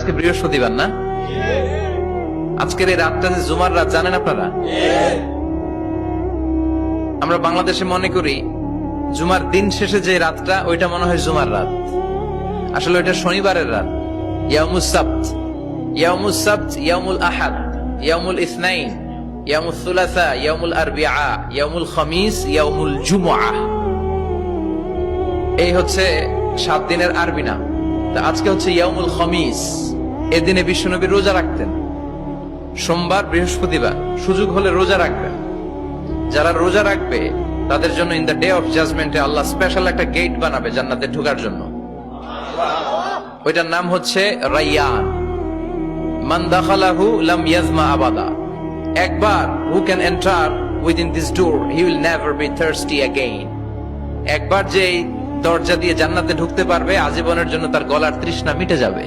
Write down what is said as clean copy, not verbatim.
আজকে বৃহস্পতিবার না? আজকের এই রাতটা যে জুমার রাত জানেন আপনারা? আমরা বাংলাদেশে মনে করি জুমার দিন শেষে যে রাতটা ওইটা মনে হয় জুমার রাত, আসলে ওইটা শনিবারের রাত। ইয়াউমুস সাবত, ইয়াউমুস সাবত, ইয়াউমুল আহাদ, ইয়াউমুল ইসনাইন, ইয়াউমুল সুলাসা, ইয়াউমুল আরবিআ, ইয়াউমুল খামিস, ইয়াউমুল জুমআহ। এই হচ্ছে 7 দিনের আরবি নাম। তা আজকে হচ্ছে ইয়াউমুল খামিস। এদিনে বিশ্বনবী রোজা রাখতেন, সোমবার বৃহস্পতিবার সুযোগ হলে রোজা রাখবেন। যারা রোজা রাখবে তাদের জন্য ইন দ্য ডে অফ জাজমেন্টে আল্লাহ স্পেশাল একটা গেট বানাবে জান্নাতে ঢোকার জন্য। ওইটার নাম হচ্ছে রাইয়ান। মান দাখালাহু লাম ইয়াজমা আবাদা। একবার who can enter within this door he will never be thirsty again. একবার যে দরজা দিয়ে জান্নাতে ঢুকতে পারবে আজীবনের জন্য তার গলার তৃষ্ণা মিটে যাবে।